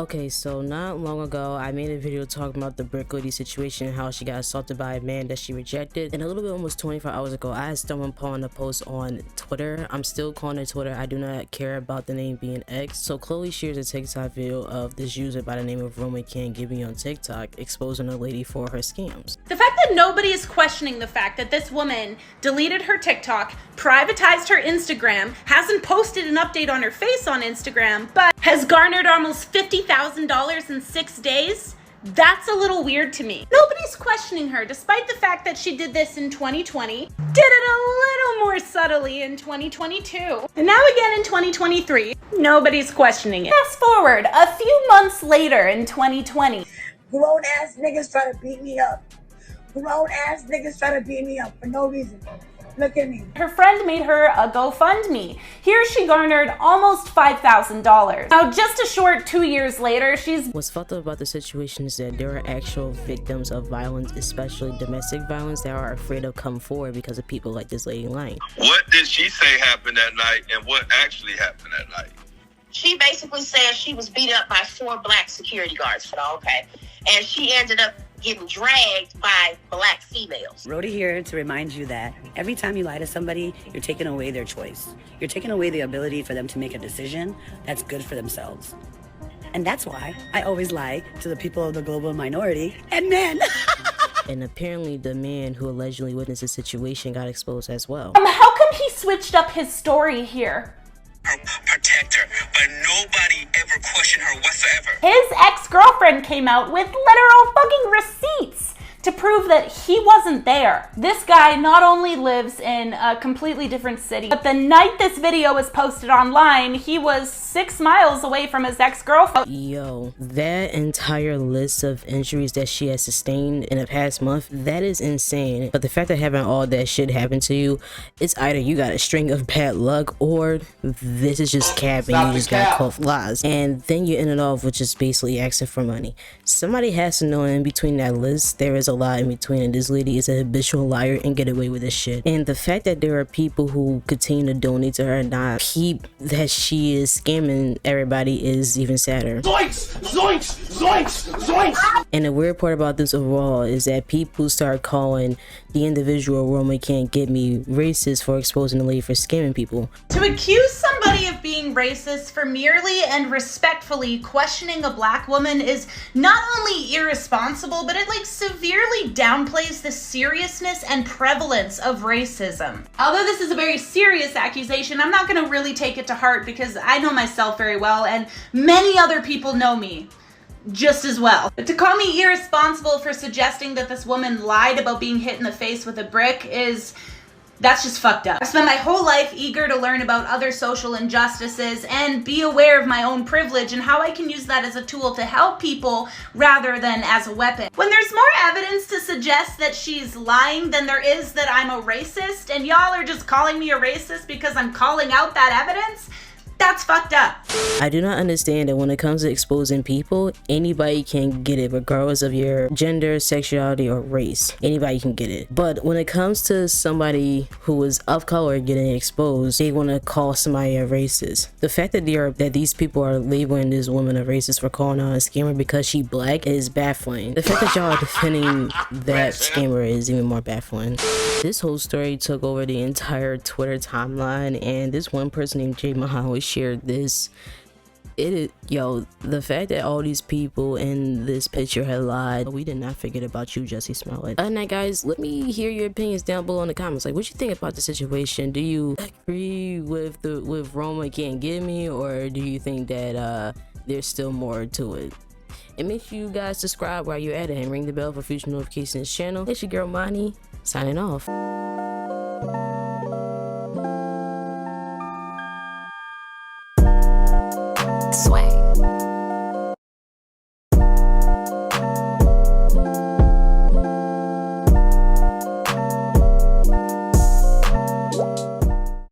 Okay, so not long ago, I made a video talking about the bricklady situation and how she got assaulted by a man that she rejected. And a little bit almost 24 hours ago, I had stumbled upon a post on Twitter. I'm still calling it Twitter. I do not care about the name being X. So Chloe shares a TikTok video of this user by the name of Roman Can't Give Me on TikTok exposing a lady for her scams. The fact that nobody is questioning the fact that this woman deleted her TikTok, privatized her Instagram, hasn't posted an update on her face on Instagram, but has garnered almost $50,000 in 6 days, that's a little weird to me. Nobody's questioning her, despite the fact that she did this in 2020, did it a little more subtly in 2022, and now again in 2023, nobody's questioning it. Fast forward a few months later in 2020. Grown ass niggas try to beat me up. Grown ass niggas try to beat me up for no reason. Look at me. Her friend made her a GoFundMe. Here she garnered almost $5,000. Now, just a short 2 years later, What's fucked up about the situation is that there are actual victims of violence, especially domestic violence, that are afraid to come forward because of people like this lady lying. What did she say happened that night and what actually happened that night? She basically said she was beat up by 4 black security guards. Okay. And she ended up getting dragged by black females. Rhoda here to remind you that every time you lie to somebody, you're taking away their choice. You're taking away the ability for them to make a decision that's good for themselves. And that's why I always lie to the people of the global minority and men. And apparently the man who allegedly witnessed the situation got exposed as well. How come he switched up his story here? Protect her, but nobody ever questioned her whatsoever. His ex-girlfriend came out with literal fucking receipts to prove that he wasn't there. This guy not only lives in a completely different city, but the night this video was posted online, he was 6 miles away from his ex-girlfriend. Yo, that entire list of injuries that she has sustained in the past month, that is insane. But the fact that having all that shit happen to you, it's either you got a string of bad luck or this is just cap and you just got caught lies. And then you end it off with just basically asking for money. Somebody has to know in between that list, there is a lot in between, and this lady is a habitual liar and get away with this shit. And the fact that there are people who continue to donate to her and not peep that she is scamming everybody is even sadder. Zoinks! Zoinks! Zoinks! Zoinks! And the weird part about this overall is that people start calling the individual Roman Can't Get Me racist for exposing the lady for scamming people. To accuse somebody of being racist for merely and respectfully questioning a black woman is not only irresponsible, but it severely downplays the seriousness and prevalence of racism. Although this is a very serious accusation, I'm not going to really take it to heart because I know myself very well and many other people know me just as well. But to call me irresponsible for suggesting that this woman lied about being hit in the face with a brick that's just fucked up. I've spent my whole life eager to learn about other social injustices and be aware of my own privilege and how I can use that as a tool to help people rather than as a weapon. When there's more evidence to suggest that she's lying than there is that I'm a racist, and y'all are just calling me a racist because I'm calling out that evidence, that's fucked up. I do not understand that when it comes to exposing people, anybody can get it regardless of your gender, sexuality, or race. Anybody can get it. But when it comes to somebody who is of color getting exposed, they want to call somebody a racist. The fact that these people are labeling this woman a racist for calling her a scammer because she black is baffling. The fact that y'all are defending that scammer is even more baffling. This whole story took over the entire Twitter timeline, and this one person named Jay Mahawi shared this. The fact that all these people in this picture had lied, we did not forget about you, Jussie Smollett. Other than that, guys, let me hear your opinions down below in the comments. What you think about the situation? Do you agree with Roma Can't Get Me, or do you think that there's still more to it? And make sure you guys subscribe while you're at it and ring the bell for future notifications channel. It's your girl Mani, signing off.